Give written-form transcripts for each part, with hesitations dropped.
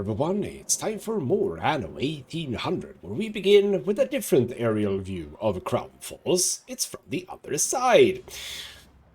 everyone, it's time for more Anno 1800, where we begin with a different aerial view of Crown Falls. It's from the other side.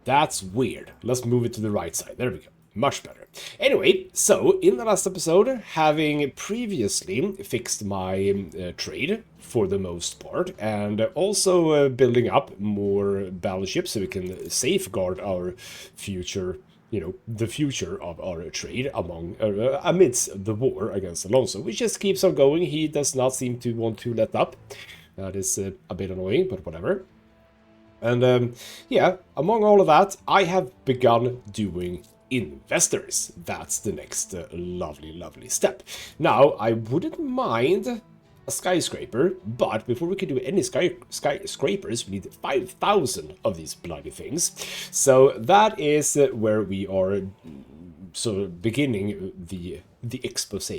That's weird. Let's move it to the right side. There we go. Much better. Anyway, so in the last episode, having previously fixed my trade for the most part, and also building up more battleships so we can safeguard our future, the future of our trade amidst the war against Alonso, which just keeps on going. He does not seem to want to let up. That is a bit annoying, but whatever. And yeah, among all of that, I have begun doing investors. That's the next lovely step. Now, I wouldn't mind a skyscraper, but before we can do any skyscrapers, we need 5,000 of these bloody things. So that is where we are sort of beginning the expose.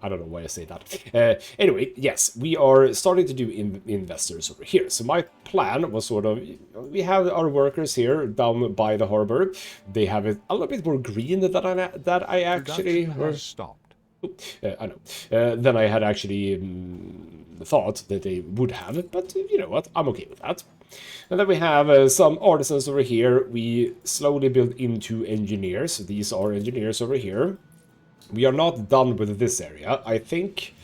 I don't know why I say that. Anyway, yes, we are starting to do investors over here. So my plan was sort of, we have our workers here down by the harbor. They have it a little bit more green than I actually... has stopped. I know. Than I had actually thought that they would have, but you know what, I'm okay with that. And then we have some artisans over here. We slowly build into engineers. These are engineers over here. We are not done with this area. I think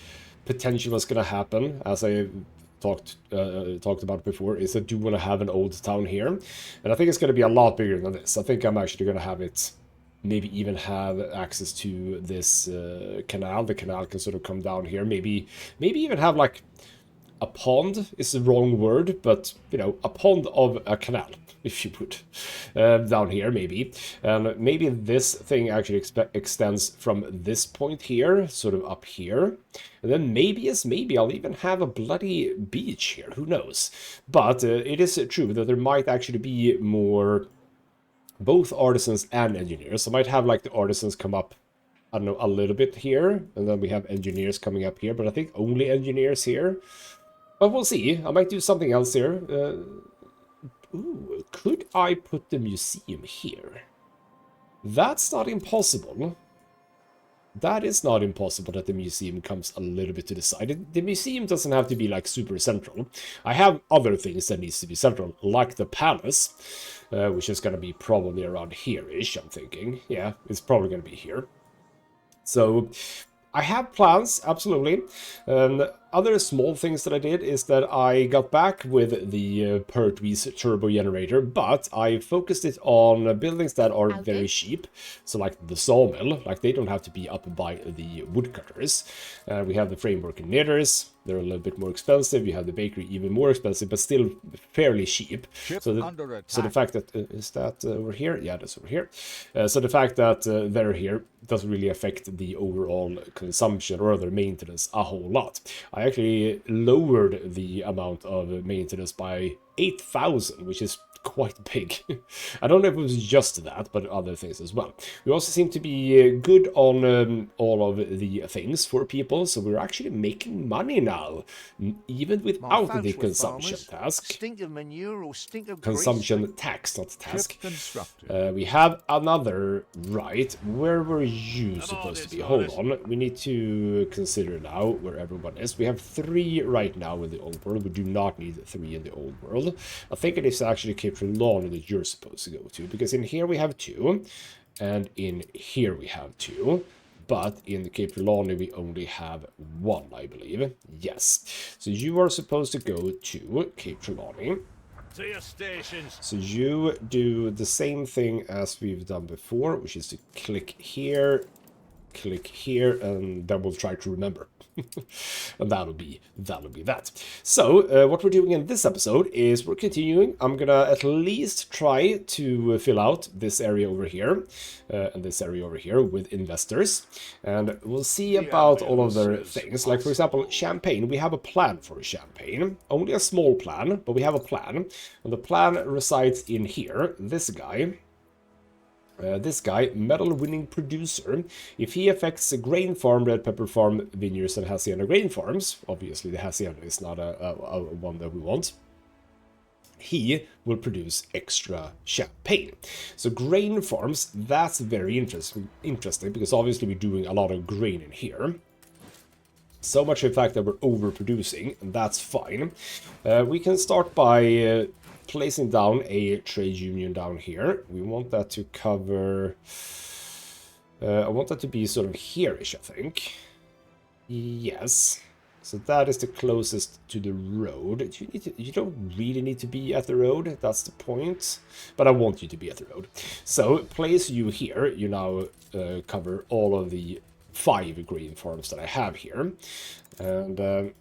potentially what's going to happen, as I talked about before, is I do want to have an old town here. And I think it's going to be a lot bigger than this. I think I'm actually going to have it, maybe even have access to this canal. The canal can sort of come down here. Maybe even have like a pond is the wrong word, but you know, a pond of a canal, if you would, down here maybe. And maybe this thing actually extends from this point here, sort of up here. And then maybe I'll even have a bloody beach here, who knows. But it is true that there might actually be more, both artisans and engineers. I might have like the artisans come up, I don't know, a little bit here, and then we have engineers coming up here, but I think only engineers here. But we'll see. I might do something else here. Ooh, could I put the museum here? That's not impossible. That is not impossible that the museum comes a little bit to the side. The museum doesn't have to be like super central. I have other things that needs to be central, like the palace, which is going to be probably around here-ish, I'm thinking. Yeah, it's probably going to be here. So I have plans, absolutely. Other small things that I did is that I got back with the Pertwee's turbo generator, but I focused it on buildings that are very cheap. So like the sawmill, like they don't have to be up by the woodcutters. We have the framework knitters. They're a little bit more expensive. You have the bakery even more expensive, but still fairly cheap. So the fact that, is that over here? Yeah, that's over here. So the fact that they're here doesn't really affect the overall consumption or other maintenance a whole lot. I actually lowered the amount of maintenance by 8,000, which is quite big. I don't know if it was just that, but other things as well. We also seem to be good on all of the things for people, so we're actually making money now, even without the consumption task. Stink of manure or stink of consumption tax, not task. We have another, right, where were you supposed to be? Hold on, we need to consider now where everyone is. We have 3 right now in the old world. We do not need 3 in the old world. I think it is actually Lawn that you're supposed to go to, because in here we have 2 and in here we have 2, but in the Cape Trelawney we only have 1, I believe. Yes, so you are supposed to go to Cape Trelawney. To your stations. So you do the same thing as we've done before, which is to click here, and then we'll try to remember. And that'll be that. So what we're doing in this episode is we're continuing. I'm gonna at least try to fill out this area over here and this area over here with investors, and we'll see about all of their things. Like for example, Champagne. We have a plan for Champagne, only a small plan, but we have a plan, and the plan resides in here. This guy, medal-winning producer, if he affects a grain farm, red pepper farm, vineyards, and hacienda grain farms, obviously the hacienda is not a one that we want, he will produce extra champagne. So grain farms, that's very interesting because obviously we're doing a lot of grain in here. So much, in fact, that we're overproducing, and that's fine. We can start by placing down a trade union down here. We want that to cover... I want that to be sort of here-ish, I think. Yes. So that is the closest to the road. You don't really need to be at the road, that's the point. But I want you to be at the road. So, place you here. You now cover all of the 5 grain farms that I have here. And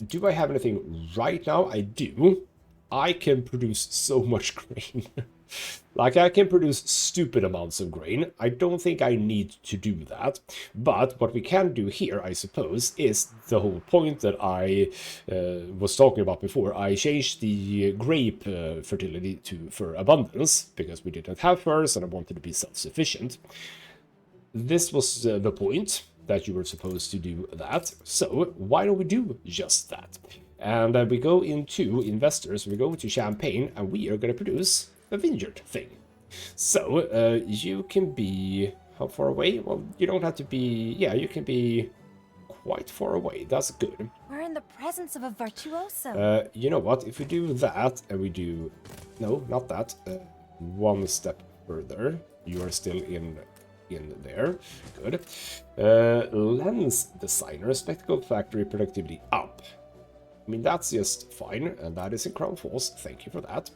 do I have anything right now? I do. I can produce so much grain. Like, I can produce stupid amounts of grain. I don't think I need to do that. But what we can do here, I suppose, is the whole point that I was talking about before. I changed the grape fertility for abundance, because we didn't have furs and I wanted to be self-sufficient. This was the point, that you were supposed to do that. So why don't we do just that? And we go into investors, we go to champagne, and we are going to produce a vineyard thing. So you can be... How far away? Well, you don't have to be... Yeah, you can be quite far away. That's good. We're in the presence of a virtuoso. You know what? If we do that, and we do... No, not that. One step further. You are still in there. Good. Lens designer, spectacle factory, productivity up. I mean, that's just fine, and that is in Crown Falls. Thank you for that.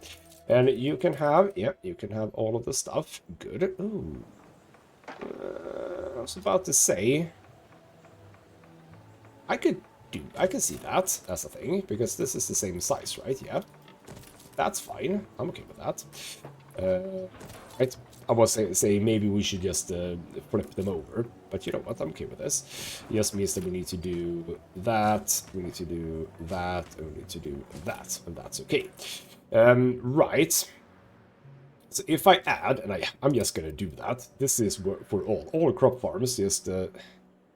And you can have, yeah, you can have all of the stuff. Good. Ooh. I was about to say, I could see that as a thing, because this is the same size, right? Yeah. That's fine. I'm okay with that. Right. I was saying maybe we should just flip them over, but you know what? I'm okay with this. It just means that we need to do that, we need to do that, and we need to do that, and that's okay. Right. So if I add, and I'm just gonna do that. This is for all crop farms. Just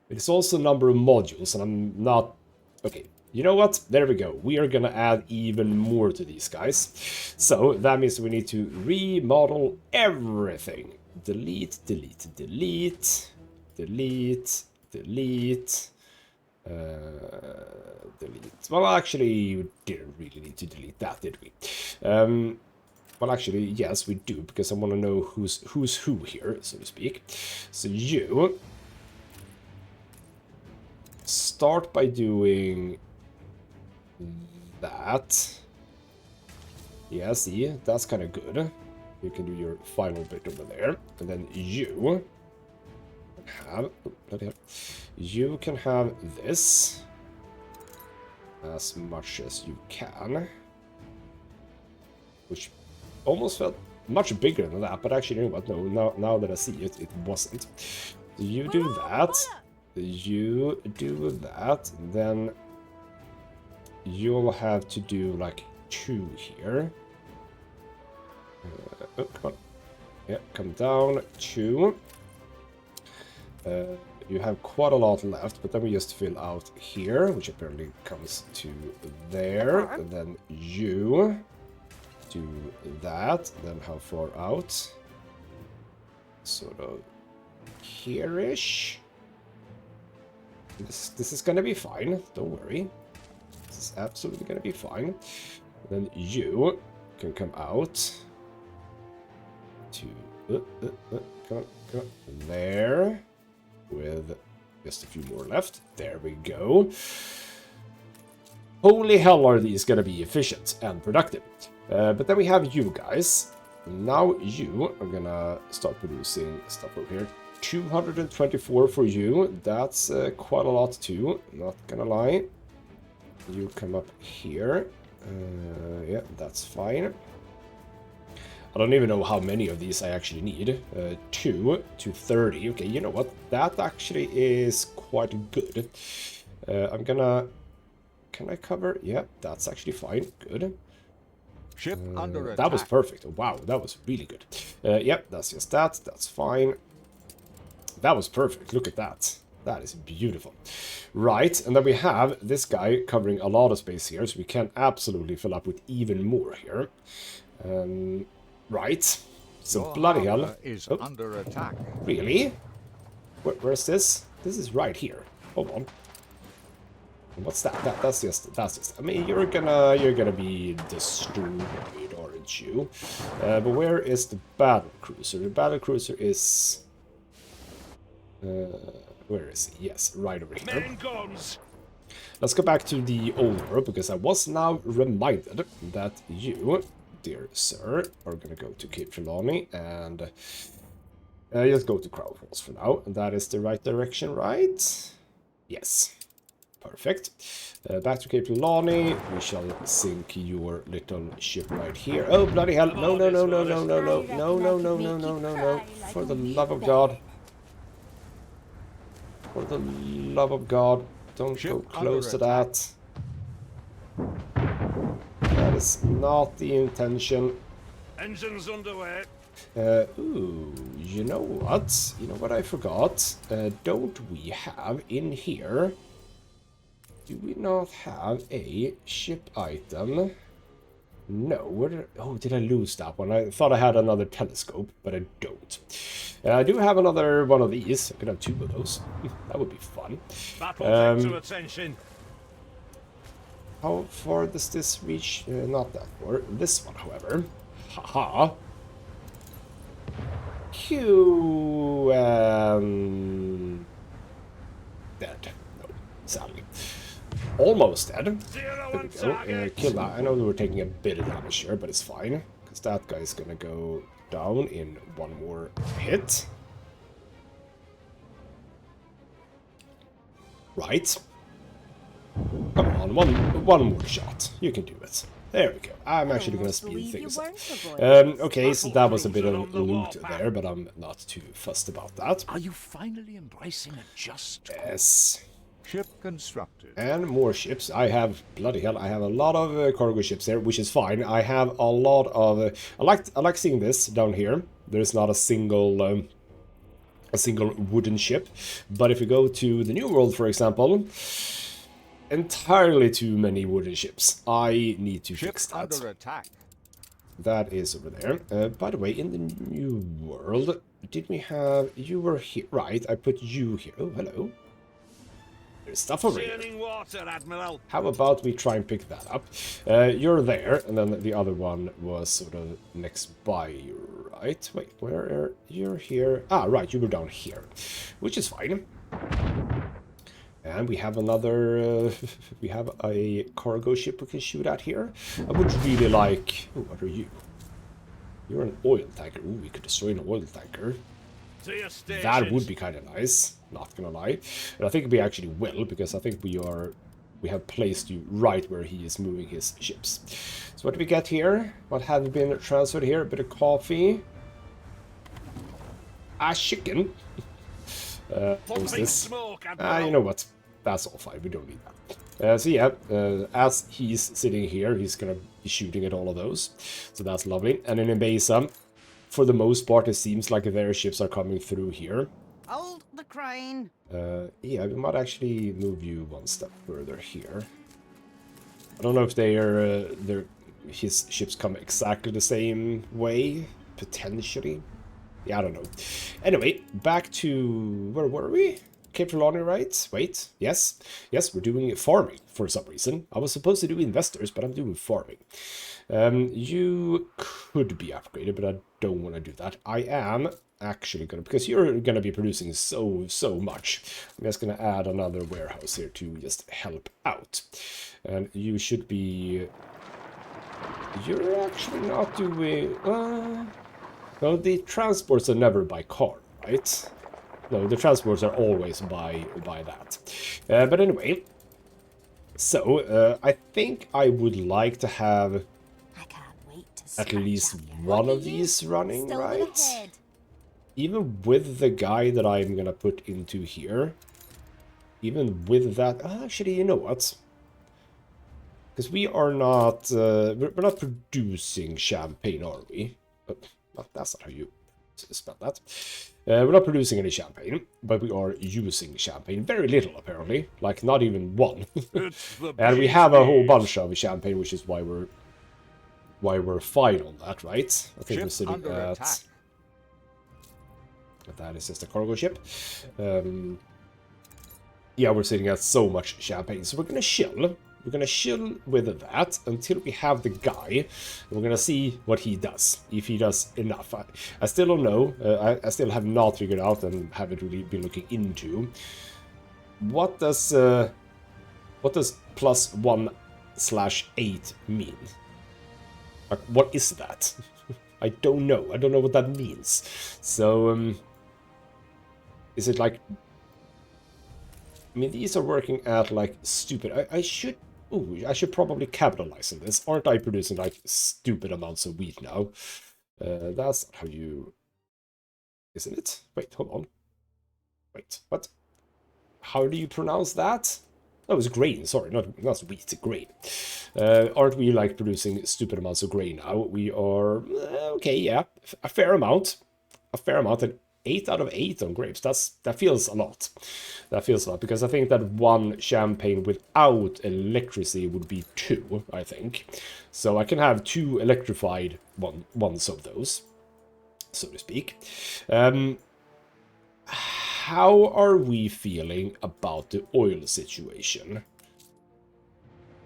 it's also number of modules, and I'm not okay. You know what? There we go. We are gonna add even more to these guys. So that means we need to remodel everything. Delete, delete, delete, delete, delete, delete. Well, actually, we didn't really need to delete that, did we? Well, actually, yes, we do, because I want to know who's who here, so to speak. So you start by doing that. Yeah, see, that's kind of good. You can do your final bit over there, and then you have, you can have this as much as you can, which almost felt much bigger than that, but actually, you know what? No, now that I see it, it wasn't. You do that, you do that, then you'll have to do like 2 here. Oh, come on. Yeah, come down 2. You have quite a lot left, but then we just fill out here, which apparently comes to there. And then you do that. Then how far out? Sort of here-ish. This is gonna be fine. Don't worry. This is absolutely gonna be fine. Then you can come out to come on, there, with just a few more left. There we go. Holy hell, are these gonna be efficient and productive. But then we have you guys. Now you are gonna start producing stuff over here. 224 for you. That's quite a lot too, not gonna lie. You come up here. Yeah, that's fine. I don't even know how many of these I actually need. 2 to 30. Okay, you know what? That actually is quite good. I'm gonna... Can I cover? Yeah, that's actually fine. Good. Ship under attack. That was perfect. Wow, that was really good. Yep, that's just that. That's fine. That was perfect. Look at that. That is beautiful. Right, and then we have this guy covering a lot of space here, so we can absolutely fill up with even more here. Right. So Your bloody hell. harbor is under attack. Really? Where's this? This is right here. Hold on. What's that? That's just. I mean, you're gonna be destroyed, aren't you? But where is the battle cruiser? The battle cruiser is. Where is he? Yes, right over here. Men guns. Let's go back to the old world, because I was now reminded that you, dear sir, are gonna go to Cape Trelawney and just go to Crown Falls for now. That is the right direction, right? Yes. Perfect. Back to Cape Trelawney. We shall sink your little ship right here. Oh, bloody hell. No, no, no, no, no, no, no. No, no, no, no, no, no, no. For the love of God. For the love of God. Don't go close to that. That is not the intention. Engines underway. Ooh, you know what? You know what I forgot? Don't we have in here... Do we not have a ship item? No. Oh, did I lose that one? I thought I had another telescope, but I don't. I do have another one of these. I could have 2 of those. That would be fun. Battle to attention. How far does this reach? Not that far. This one, however. Haha. Q. Dead. No, sadly. Almost dead. There we go. Kill that. I know we were taking a bit of damage here, but it's fine. Because that guy's gonna go down in 1 more hit. Right. Come on, one more shot. You can do it. There we go. I'm actually gonna speed things up. Okay, so that was a bit of loot there, but I'm not too fussed about that. Are you finally embracing a just Yes. ship constructed? And more ships. I have, bloody hell, I have a lot of cargo ships there, which is fine. I have a lot of... I like seeing this down here. There's not a single wooden ship. But if you go to the New World, for example, entirely too many wooden ships. I need to fix that. Under attack. That is over there. By the way, in the New World, did we have... You were here. Right, I put you here. Oh, hello. There's stuff over here. Water, Admiral. How about we try and pick that up? You're there, and then the other one was sort of next by you, right? Wait, where are... You're here. Ah, right, you were down here, which is fine. And we have another... we have a cargo ship we can shoot at here. I would really like... Oh, what are you? You're an oil tanker. Ooh, we could destroy an oil tanker. That would be kind of nice, not gonna lie. And I think we actually will, because I think we have placed you right where he is moving his ships. So what do we get here? What have been transferred here? A bit of coffee. Chicken. What's this? You know what? That's all fine, we don't need that. So yeah, as he's sitting here, he's gonna be shooting at all of those. So that's lovely. And in Embasa, for the most part, it seems like their ships are coming through here. Hold the crane. Yeah, we might actually move you 1 step further here. I don't know if his ships come exactly the same way, potentially. Yeah, I don't know. Anyway, back to... Where were we? Cape Trelawney, right? Wait, yes. Yes, we're doing farming for some reason. I was supposed to do investors, but I'm doing farming. You could be upgraded, but I don't want to do that. I am actually going to... Because you're going to be producing so much. I'm just going to add another warehouse here to just help out. And you should be... You're actually not doing... No, the transports are never by car, right? No, the transports are always by that. But anyway, so I think I would like to have I can't wait to at least one of these running, right? Even with the guy that I'm gonna put into here, even with that, actually, you know what? Because we are not, we're not producing champagne, are we? That's not how you spell that. We're not producing any champagne, but we are using champagne. Very little, apparently. Like, not even one. And we have a whole bunch of champagne, which is why we're fine on that, right? I think we're sitting at... That is just a cargo ship. Yeah, we're sitting at so much champagne, so we're gonna chill. We're gonna chill with that until we have the guy. We're gonna see what he does, if he does enough. I still don't know. I still have not figured out and haven't really been looking into what does +1/8 mean. Like, what is that? I don't know. I don't know what that means. So, is it like? I mean, these are working at like stupid. I should. Ooh, I should probably capitalize on this. Aren't I producing like stupid amounts of wheat now? That's not how you. Isn't it? Wait, hold on. Wait, what? How do you pronounce that? Oh, it's grain. Sorry, not wheat. Grain. Aren't we like producing stupid amounts of grain now? We are. Okay, yeah, a fair amount. A fair amount. And 8 out of 8 on grapes. That feels a lot. That feels a lot, because I think that one champagne without electricity would be 2, I think. So I can have 2 electrified ones of those, so to speak. How are we feeling about the oil situation?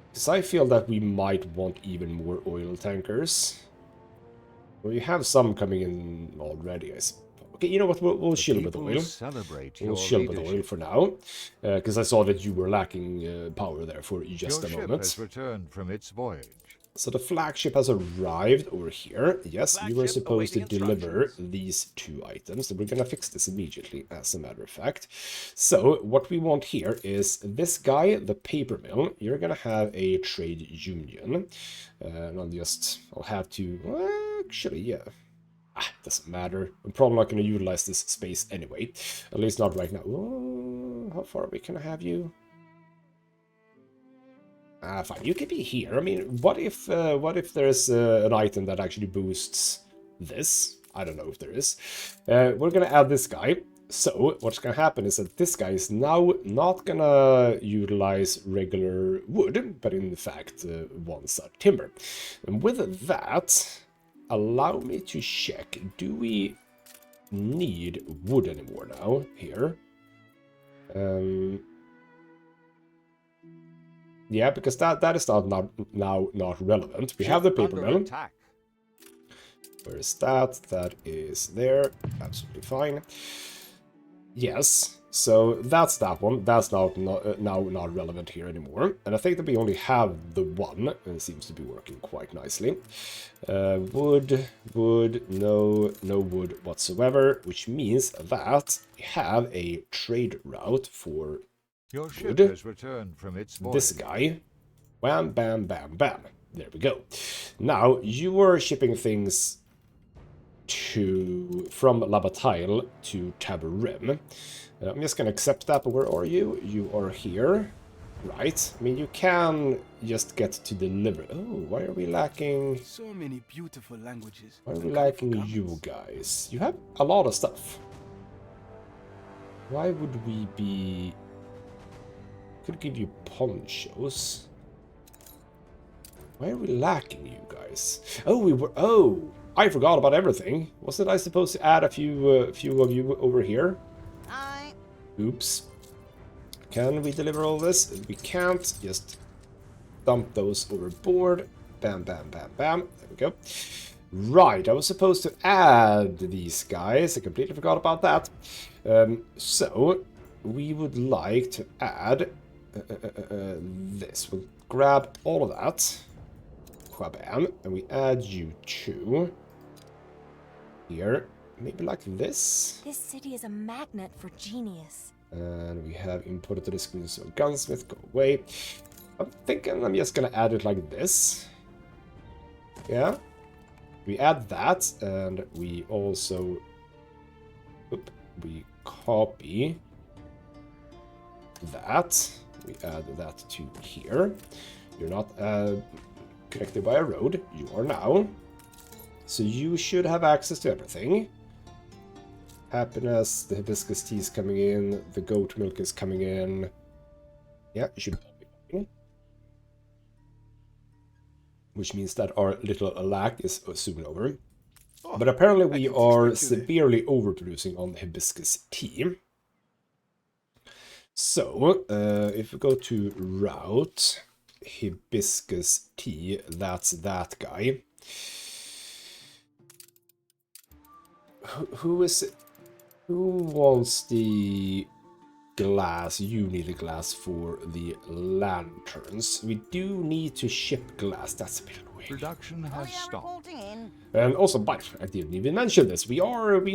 Because I feel that we might want even more oil tankers. Well, you have some coming in already, I suppose. Okay, you know what? We'll chill with oil. We'll chill with oil for now, because I saw that you were lacking power there for just a moment. Your ship has returned from its voyage. So the flagship has arrived over here. Yes, you were supposed to deliver these 2 items, and we're gonna fix this immediately, as a matter of fact. So what we want here is this guy, the paper mill. You're gonna have a trade union, and I'll have to. Actually, yeah. Doesn't matter. I'm probably not going to utilize this space anyway. At least not right now. Oh, how far away can I have you? Fine. You can be here. I mean, what if there's an item that actually boosts this? I don't know if there is. We're going to add this guy. So what's going to happen is that this guy is now not going to utilize regular wood, but in fact one-side timber. And with that, allow me to check. Do we need wood anymore now here? Yeah, because that is not relevant. We have the paper mill. Where is that? That is there. Absolutely fine. Yes. So that's that one. That's now not relevant here anymore. And I think that we only have the one, and it seems to be working quite nicely. Wood, no wood whatsoever, which means that we have a trade route for your ship has returned from its voyage. This guy. Wham, bam, bam, bam. There we go. Now, you are shipping things from Labatile to Tabarim. I'm just going to accept that, but where are you? You are here. Right. I mean, you can just get to deliver. Oh, why are we lacking? So many beautiful languages. Why are we lacking you guys? You have a lot of stuff. Why would we be... Could give you ponchos. Why are we lacking you guys? Oh, we were... Oh, I forgot about everything. Wasn't I supposed to add a few of you over here? Aye. Oops. Can we deliver all this? We can't. Just dump those overboard. Bam, bam, bam, bam. There we go. Right, I was supposed to add these guys. I completely forgot about that. So, we would like to add this. We'll grab all of that. Bam, and we add you 2 here. Maybe like this. This city is a magnet for genius. And we have imported to the screen, so gunsmith, go away. I'm thinking I'm just gonna add it like this. Yeah. We add that, and we also... we copy that. We add that to here. You're not connected by a road. You are now. So you should have access to everything. Happiness, the hibiscus tea is coming in, the goat milk is coming in. Yeah, it should all be coming in. Which means that our little lack is soon over. But apparently we are severely overproducing on the hibiscus tea. So, if we go to route, hibiscus tea, that's that guy. Who is it? Who wants the glass? You need a glass for the lanterns. We do need to ship glass. That's a bit annoying. Production has Olya stopped. reporting in. And also, but I didn't even mention this. We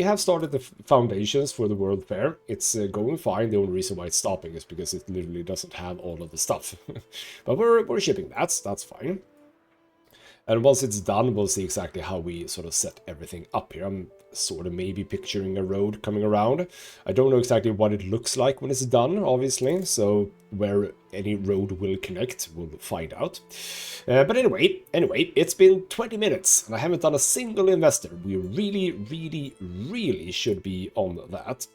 have started the foundations for the World Fair. It's going fine. The only reason why it's stopping is because it literally doesn't have all of the stuff. But we're shipping that. That's fine. And once it's done, we'll see exactly how we sort of set everything up here. I'm sort of maybe picturing a road coming around. I don't know exactly what it looks like when it's done, obviously. So where any road will connect, we'll find out. But anyway, it's been 20 minutes and I haven't done a single investor. We really should be on that.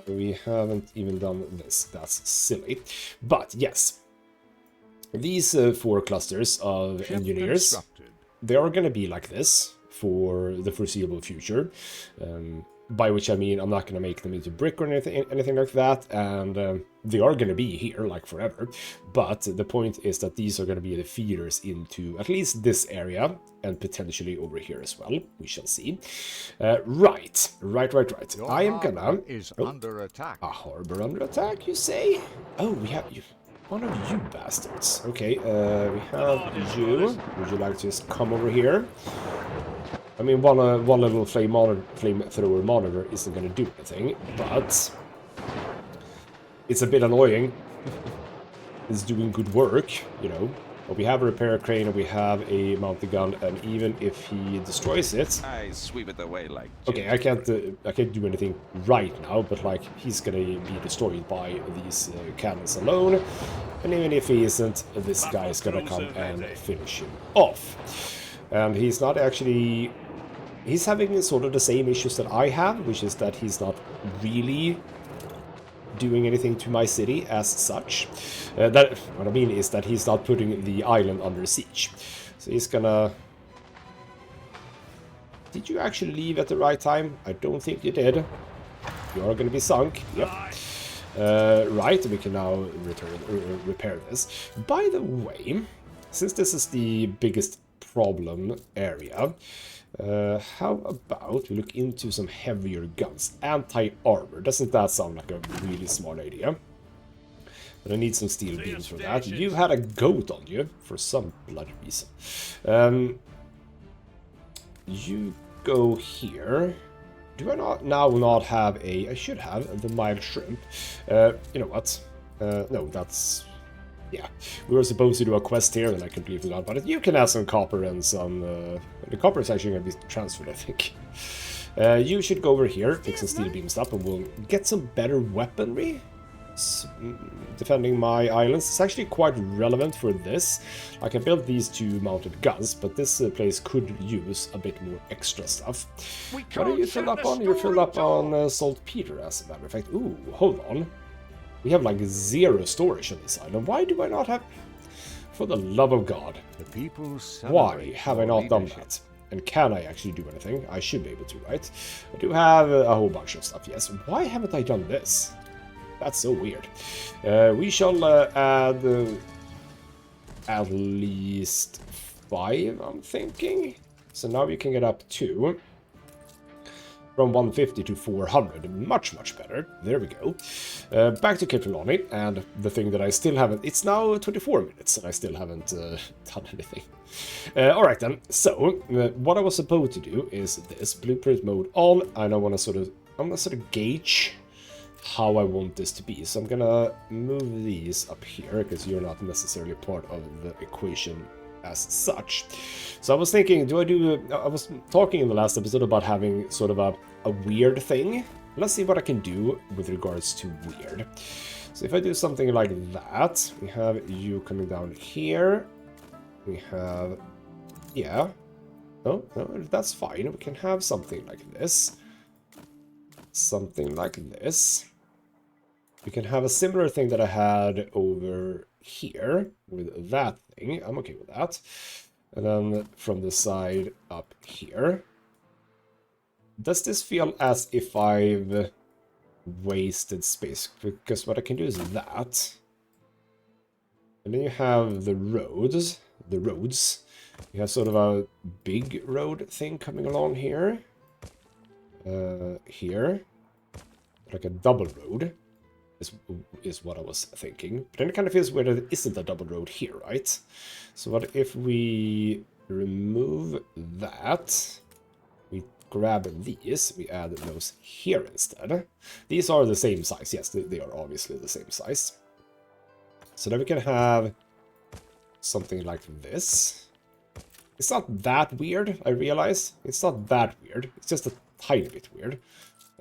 We haven't even done this. That's silly. But yes, these 4 clusters of Ship engineers, constructed. they are going to be like this for the foreseeable future. By which I mean I'm not going to make them into brick or anything like that, and they are going to be here like forever. But the point is that these are going to be the feeders into at least this area and potentially over here as well. We shall see. Right. Your I am gonna. harbor is under attack. A harbor under attack, you say? Oh, we have you. One of you bastards. Okay, we have you. Would you like to just come over here? I mean, one little flamethrower monitor isn't going to do anything, but it's a bit annoying. It's doing good work, you know. But we have a repair crane and we have a mounted gun, and even if he destroys it, I sweep it away like. okay, I can't do anything right now, but like he's gonna be destroyed by these cannons alone, and even if he isn't, this guy is gonna come and finish him off. And he's not actually. He's having sort of the same issues that I have, which is that he's not really doing anything to my city as such. What I mean is that he's not putting the island under siege. So he's gonna... Did you actually leave at the right time? I don't think you did. You are gonna be sunk. Yep. Right, we can now repair this. By the way, since this is the biggest problem area, how about we look into some heavier guns? Anti-armor. Doesn't that sound like a really smart idea? But I need some steel beams for that. You had a goat on you for some bloody reason. You go here. Do I not have a... I should have the mild shrimp. You know what? No, that's... Yeah, we were supposed to do a quest here and I completely forgot about it. You can add some copper and some... the copper is actually going to be transferred, I think. You should go over here, pick some steel beams up, and we'll get some better weaponry. Defending my islands. It's actually quite relevant for this. I can build these 2 mounted guns, but this place could use a bit more extra stuff. What are you filled up on? You're filled up on saltpeter, as a matter of fact. Ooh, hold on. We have like 0 storage on this island. Why do I not have... For the love of God. The people Why have I not done that? And can I actually do anything? I should be able to, right? I do have a whole bunch of stuff, yes. Why haven't I done this? That's so weird. We shall add at least 5, I'm thinking. So now we can get up to... From 150 to 400, much better. There we go. Back to Ketrelani, and the thing that I still haven't... It's now 24 minutes, and I still haven't done anything. Alright then, so, what I was supposed to do is this, blueprint mode on, and I'm gonna sort of gauge how I want this to be. So I'm gonna move these up here, because you're not necessarily part of the equation as such. So I was thinking, I was talking in the last episode about having sort of a weird thing. Let's see what I can do with regards to weird. So if I do something like that, we have you coming down here. We have, yeah. No, that's fine. We can have something like this. Something like this. We can have a similar thing that I had over here with that thing. I'm okay with that. And then from the side up here. Does this feel as if I've wasted space, because what I can do is that. And then you have the roads. You have sort of a big road thing coming along here. Here. Like a double road is what I was thinking. But then it kind of feels weird that it isn't a double road here, right? So what if we remove that? We grab these, we add those here instead. These are the same size. Yes, they are obviously the same size. So then we can have something like this. It's not that weird, I realize. It's not that weird. It's just a tiny bit weird.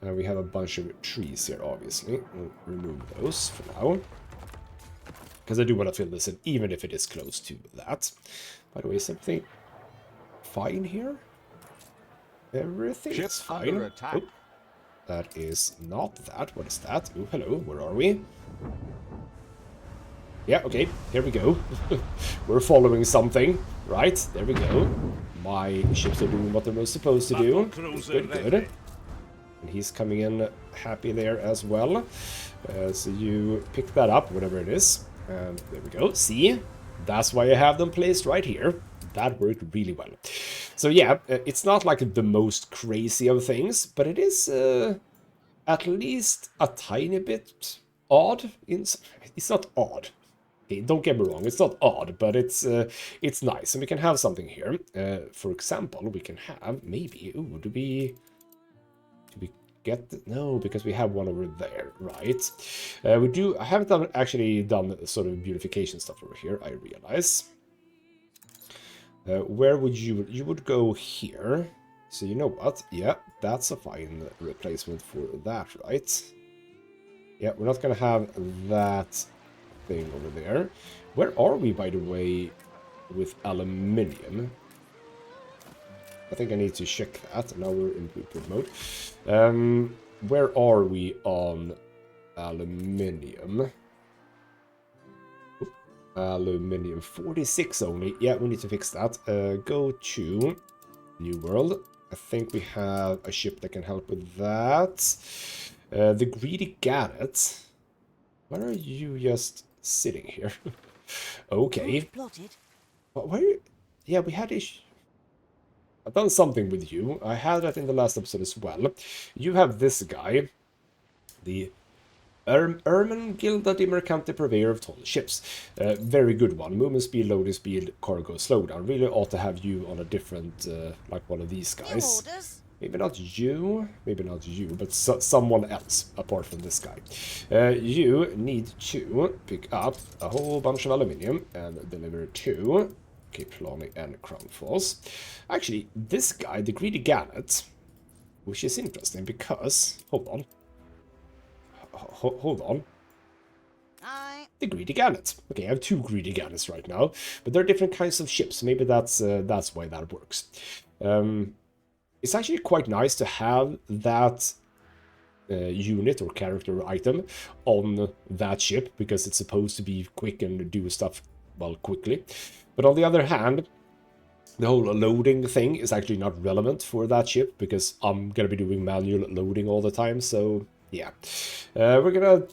We have a bunch of trees here, obviously. We'll remove those for now. Because I do want to fill this in, even if it is close to that. By the way, something fine here? Everything is fine. Under attack. Oh, that is not that. What is that? Oh, hello. Where are we? Yeah, okay. Here we go. We're following something. Right, there we go. My ships are doing what they're supposed to do. Good, good. And he's coming in happy there as well. So you pick that up, whatever it is. And there we go. See? That's why I have them placed right here. That worked really well. So yeah, it's not like the most crazy of things, but it is at least a tiny bit odd. It's not odd. Okay, don't get me wrong, it's not odd, but it's nice. And we can have something here. For example, we can have maybe... Ooh, do we get no, because we have one over there, right? I haven't actually done sort of beautification stuff over here, I realize. Where would you would go here? So you know what? Yeah, that's a fine replacement for that, right? Yeah, we're not gonna have that thing over there. Where are we, by the way, with aluminium? I think I need to check that. Now we're in blueprint mode. Where are we on aluminium? Oop, aluminium 46 only. Yeah, we need to fix that. Go to New World. I think we have a ship that can help with that. The Greedy Gannet. Why are you just sitting here? Okay. Plotted. Why? Yeah, we had issues. I've done something with you. I had that in the last episode as well. You have this guy, the Ermenegilda di Mercante Purveyor of Tall Ships. Very good one. Movement speed, loading speed, cargo slowdown. Really ought to have you on a different, like one of these guys. Maybe not you, but someone else apart from this guy. You need to pick up a whole bunch of aluminium and deliver to Cape Trelawney and Crown Falls. Actually, this guy, the Greedy Gannet, which is interesting because... Hold on. Hold on. The Greedy Gannet. Okay, I have two Greedy Gannets right now, but they're different kinds of ships. Maybe that's why that works. It's actually quite nice to have that unit or character item on that ship, because it's supposed to be quick and do stuff, well, quickly. But on the other hand, the whole loading thing is actually not relevant for that ship, because I'm going to be doing manual loading all the time, so yeah. We're going to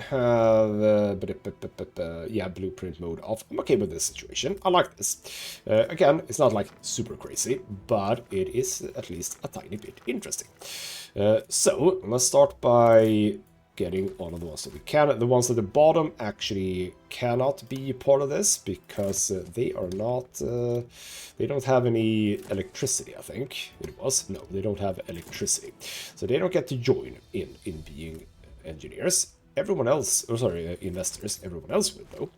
have, yeah, blueprint mode off. I'm okay with this situation. I like this. Again, it's not like super crazy, but it is at least a tiny bit interesting. So, let's start by getting all of the ones that we can. The ones at the bottom actually cannot be part of this because they are not, they don't have any electricity, I think it was. No, they don't have electricity. So they don't get to join in being engineers. Everyone else, oh sorry, investors, everyone else will though.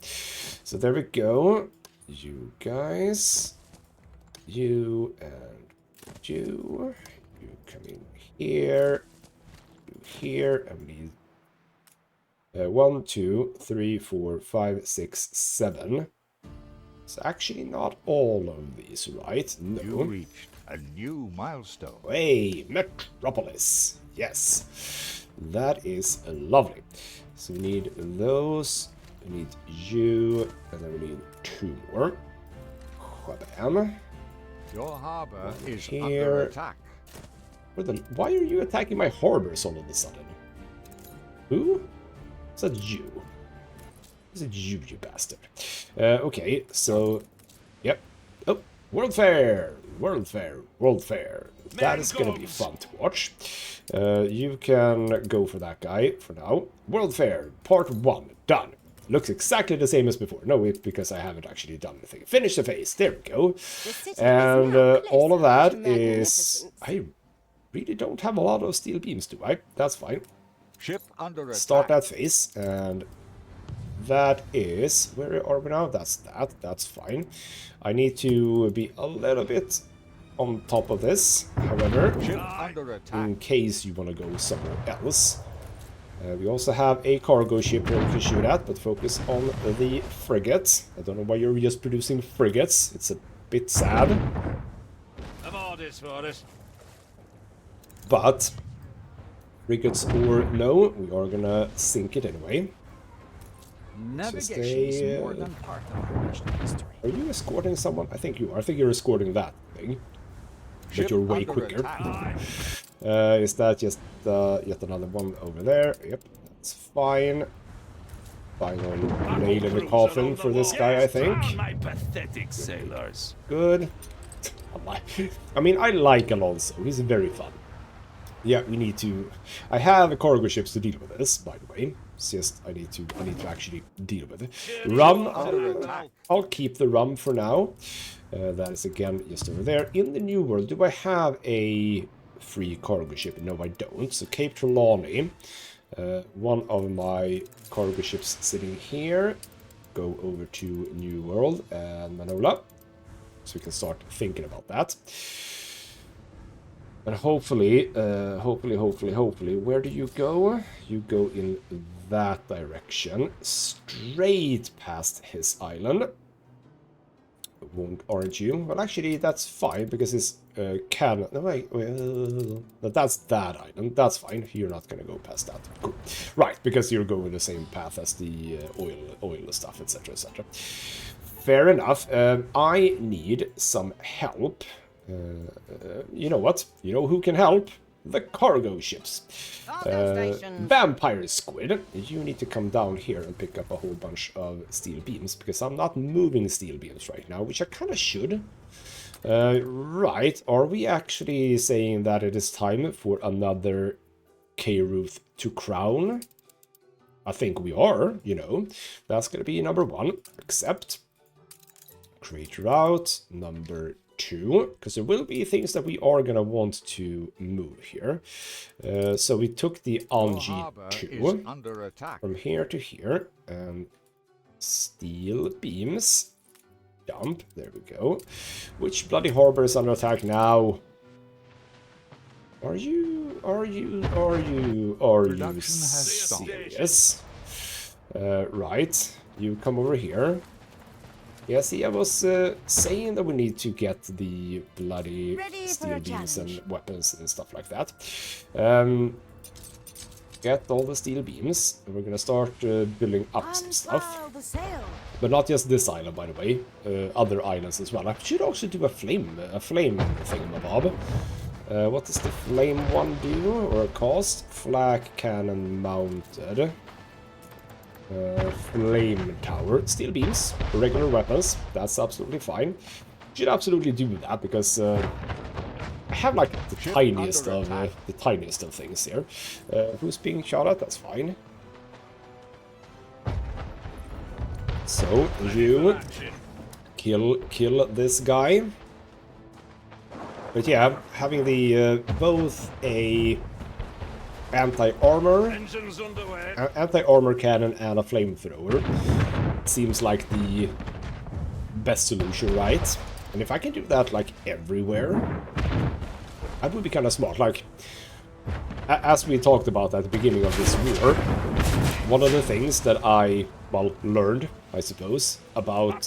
So there we go. You guys, you and you come in here, you here, and we need 1, 2, 3, 4, 5, 6, 7. It's actually not all of these, right? No. You reached a new milestone. Hey, Metropolis. Yes, that is lovely. So we need those. We need you, and then we need 2 more. Bam. Your harbor is Here. under attack. Why are you attacking my harbors all of a sudden? Who? Is that you? Is it you, you bastard? Okay, so... Yep. Oh, World Fair! World Fair, World Fair. That is gonna be fun to watch. You can go for that guy for now. World Fair, Part 1, done. Looks exactly the same as before. No, it's because I haven't actually done anything. Finish the phase, there we go. And all of that is... I really don't have a lot of steel beams, do I? That's fine. Ship under attack. Start that phase, and that is... Where are we now? That's fine. I need to be a little bit on top of this, however, Ship under attack. in case you want to go somewhere else. We also have a cargo ship here we can shoot at, but focus on the frigate. I don't know why you're just producing frigates. It's a bit sad. But, frigates or no, we are gonna sink it anyway. Navigation is more than part of our national history. Are you escorting someone? I think you are. I think you're escorting that thing. But you're way quicker. Is that just yet another one over there? Yep, that's fine. Final nail in the coffin for this guy, I think. My pathetic sailors. Good. I mean, I like Alonso. He's very fun. Yeah, we need to... I have cargo ships to deal with this, by the way. It's just I need to actually deal with it. Rum, I'll keep the rum for now. That is again just over there. In the New World, do I have a free cargo ship? No, I don't. So Cape Trelawney, one of my cargo ships sitting here. Go over to New World and Manola, so we can start thinking about that. And hopefully, hopefully, where do you go? You go in that direction, straight past his island. Aren't you? Well, actually, that's fine, because his cannon... No, wait, that's that island. That's fine. You're not going to go past that. Cool. Right, because you're going the same path as the oil stuff, etc., etc. Fair enough. I need some help. You know what? You know who can help? The cargo ships. Vampire Squid, you need to come down here and pick up a whole bunch of steel beams, because I'm not moving steel beams right now, which I kind of should. Right, are we actually saying that it is time for another K-Ruth to crown? I think we are, you know. That's going to be number 1. Accept. Create route. Number 2, because there will be things that we are going to want to move here. So we took the Anji 2 from here to here, and steel beams. Dump, there we go. Which bloody harbor is under attack now? Are you serious? Right, you come over here. Yeah, see, I was saying that we need to get the bloody steel beams and weapons and stuff like that. Get all the steel beams, and we're gonna start building up some stuff. But not just this island, by the way. Other islands as well. I should also do a flame thingamabob. What does the flame one do, or cost? Flak cannon mounted. Flame tower, steel beams, regular weapons, that's absolutely fine. Should absolutely do that, because I have like the tiniest of things here. Who's being shot at? That's fine. So you kill this guy. But yeah, having the both a anti-armor cannon and a flamethrower seems like the best solution, right? And if I can do that like everywhere, that would be kind of smart. Like, as we talked about at the beginning of this war, one of the things that I, well, learned, I suppose, about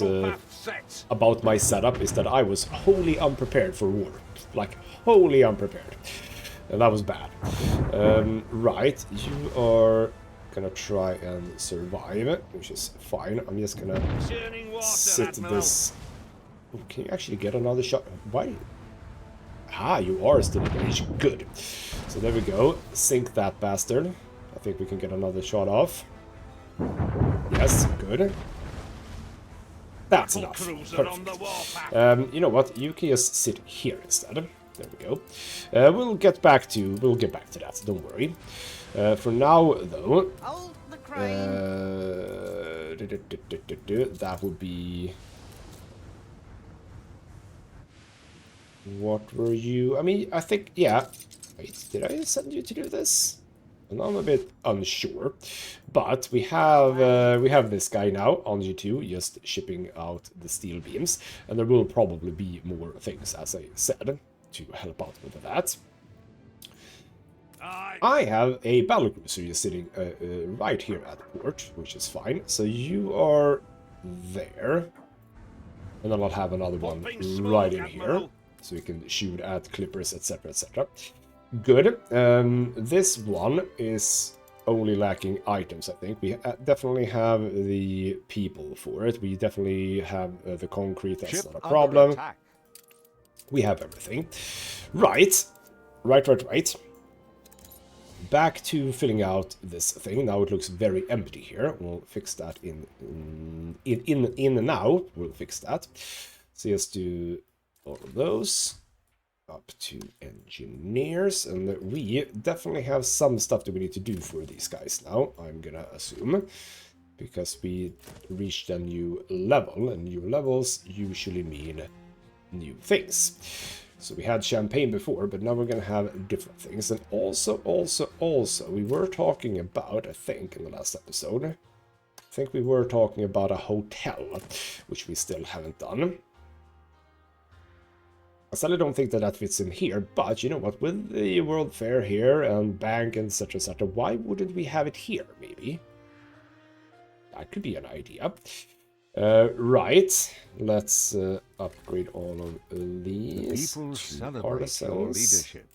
my setup is that I was wholly unprepared for war. Like, wholly unprepared. And that was bad. Right, you are gonna try and survive, which is fine. I'm just gonna sit this... Oh, can you actually get another shot? Why? Ah, you are still engaged. Good. So there we go. Sink that bastard. I think we can get another shot off. Yes, good. That's enough. Perfect. You know what? You can just sit here instead. There we go. We'll get back to that. Don't worry. For now, though, Hold the crane. that would be. What were you? I mean, I think, yeah. Wait, did I send you to do this? And I'm a bit unsure, but we have this guy now on G2 just shipping out the steel beams, and there will probably be more things, as I said, to help out with that. I have a battlecruiser just sitting right here at port, which is fine. So you are there, and then I'll have another one right in here, so you can shoot at clippers, etc., etc. Good. This one is only lacking items, I think. We definitely have the people for it. We definitely have the concrete. That's not a problem. We have everything. Right. Back to filling out this thing. Now it looks very empty here. We'll fix that in now. We'll fix that. So let's do all of those. Up to engineers, and we definitely have some stuff that we need to do for these guys now, I'm gonna assume, because we reached a new level, and new levels usually mean new things. So we had champagne before, but now we're gonna have different things. And also, we were talking about, I think, in the last episode, I think we were talking about a hotel, which we still haven't done. I sadly don't think that fits in here, but you know what, with the World Fair here and bank and etc, why wouldn't we have it here, maybe? That could be an idea. Right, let's upgrade all of these. The people celebrate your leadership.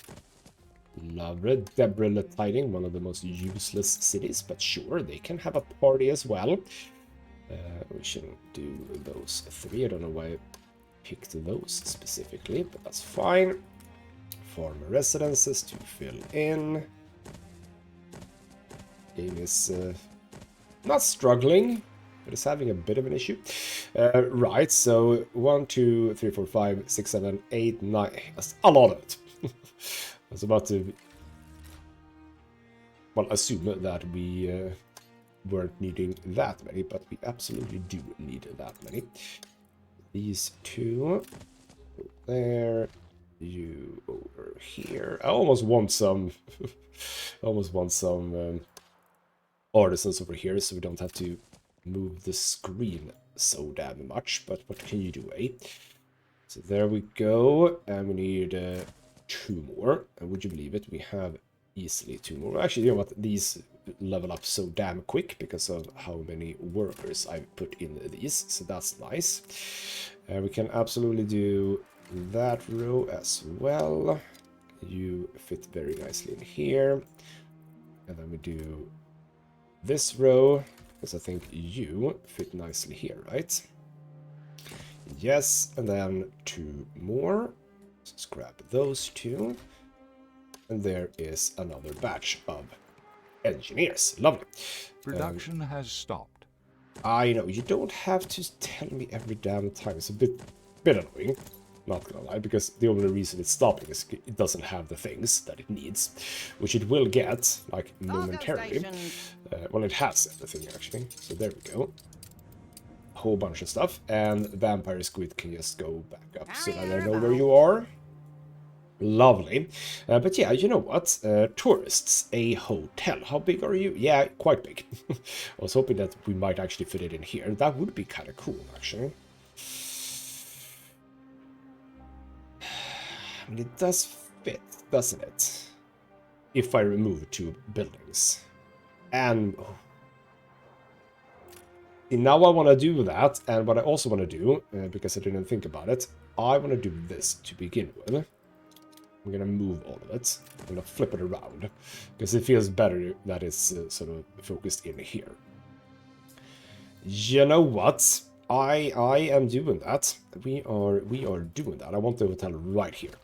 Love it. Deborah Tiding, one of the most useless cities, but sure, they can have a party as well. We shouldn't do those three, I don't know why picked those specifically, but that's fine. Farmer residences to fill in. Game is not struggling, but it's having a bit of an issue. Right, so 1, 2, 3, 4, 5, 6, 7, 8, 9. That's a lot of it. I was about to, well, assume that we weren't needing that many, but we absolutely do need that many. These two there, you over here. I almost want some, artisans over here, so we don't have to move the screen so damn much. But what can you do, eh? So there we go, and we need 2 more. And would you believe it? We have easily 2 more. Actually, you know what? These level up so damn quick because of how many workers I've put in these, so that's nice. We can absolutely do that row as well. You fit very nicely in here, and then we do this row because I think you fit nicely here, right? Yes, and then 2 more. Let's grab those 2, and there is another batch of engineers. Lovely. Production has stopped. I know, you don't have to tell me every damn time. It's a bit annoying, not gonna lie, because the only reason it's stopping is it doesn't have the things that it needs, which it will get, like, momentarily. Well, it has everything, actually. So there we go. A whole bunch of stuff, and Vampire Squid can just go back up so that I know where you are. Lovely. But yeah, you know what? Tourists, a hotel. How big are you? Yeah, quite big. I was hoping that we might actually fit it in here. That would be kind of cool, actually. I mean, it does fit, doesn't it? If I remove 2 buildings. And now I want to do that, and what I also want to do, because I didn't think about it, I want to do this to begin with. I'm going to move all of it. I'm going to flip it around, because it feels better that it's sort of focused in here. You know what? I am doing that. We are doing that. I want the hotel right here.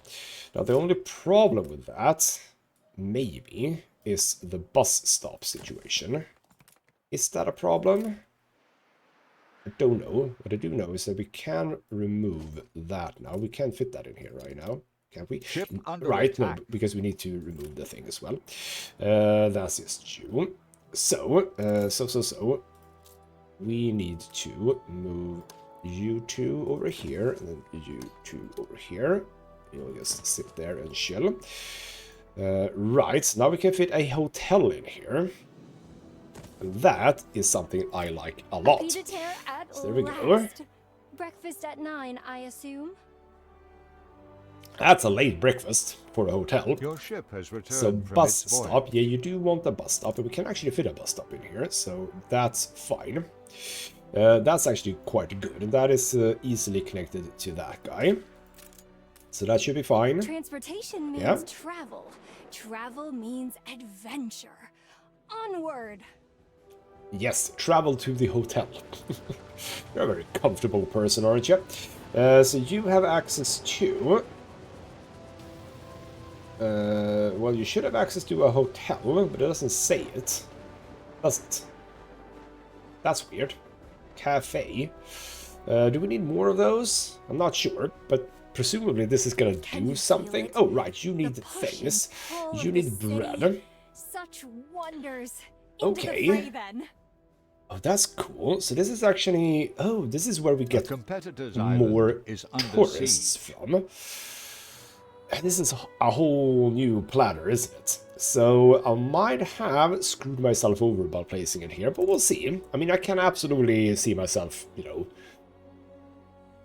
Now, the only problem with that, maybe, is the bus stop situation. Is that a problem? I don't know. What I do know is that we can remove that now. We can't fit that in here right now. Can't we? Ship under Right, attack. no, because we need to remove the thing as well. That's just June. So, we need to move you two over here, and then you two over here. You'll just sit there and chill. Right, now we can fit a hotel in here. And that is something I like a lot. Pied-à-terre at So there we go. last. Breakfast at 9, I assume. That's a late breakfast for a hotel. Your ship has returned So from bus its voyage. stop, yeah, you do want a bus stop, and we can actually fit a bus stop in here, so that's fine. That's actually quite good, and that is easily connected to that guy. So that should be fine. Transportation means Yeah. travel. Travel means adventure. Onward. Yes, travel to the hotel. You're a very comfortable person, aren't you? So you have access to... well, you should have access to a hotel, but it doesn't say it. Does it? That's weird. Cafe. Do we need more of those? I'm not sure, but presumably this is gonna Can do you something. feel it? Oh, right, you need The things. pushing pull of You the need city. bread. Such wonders. Into Okay. the fray, then. Oh, that's cool. So this is actually... Oh, this is where we The get competitor's more island is under tourists siege. from. And this is a whole new platter, isn't it? So I might have screwed myself over by placing it here, but we'll see. I mean, I can absolutely see myself, you know,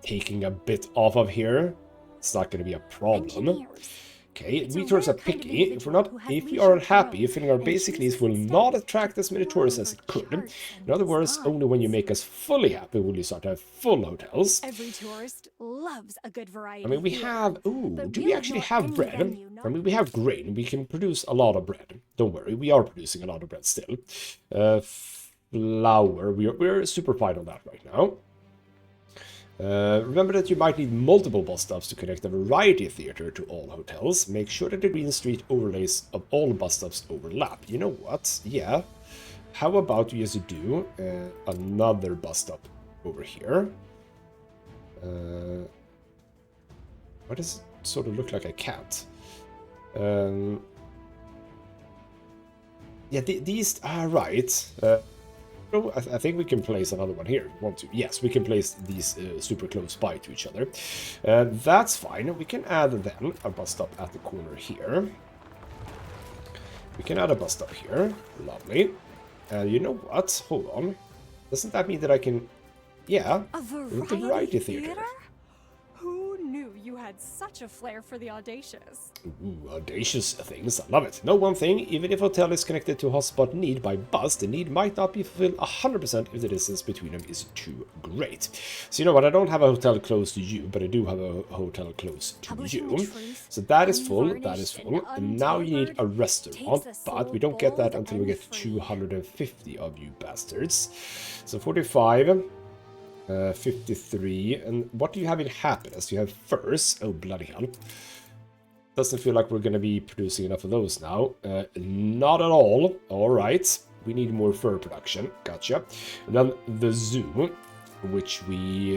taking a bit off of here. It's not going to be a problem. Engineers. Okay, It's a returns are rare kind of picky. If individual who has we leisure aren't to happy, roam filling our and basic needs chooses will instead not to attract as many explore tourists as for it could. charts In and other words, only when you designs. make us fully happy will you start to have full hotels. Every tourist loves a good variety. I mean, we theater. have... Ooh, But do we we'll actually ignore have any bread? venue I not mean, we have grain. We can produce a lot of bread. Don't worry, we are producing a lot of bread still. Flour. We're super fine on that right now. Remember that you might need multiple bus stops to connect a variety theater to all hotels. Make sure that the green street overlays of all bus stops overlap. You know what? Yeah. How about we just do another bus stop over here? Why does it sort of look like a cat? Yeah, these are right. I think we can place another one here. Want to? Yes, we can place these super close by to each other. That's fine. We can add then a bus stop at the corner here. We can add a bus stop here. Lovely. You know what? Hold on. Doesn't that mean that I can... Yeah, A the variety theater. Who knew you had such a flair for the audacious? Ooh, audacious things. I love it. Know one thing, even if a hotel is connected to a hotspot need by bus, the need might not be fulfilled 100% if the distance between them is too great. So you know what, I don't have a hotel close to you, but I do have a hotel close to Publishing you. the truth, So that is full, that is unvarnished full. and And now you need a untampered, restaurant, takes a but we soul don't get that bold until we and get free. 250 of you bastards. So 45... 53, and what do you have in happiness? You have furs. Oh, bloody hell. Doesn't feel like we're gonna be producing enough of those now. Not at all. Alright. We need more fur production. Gotcha. And then the zoo, which we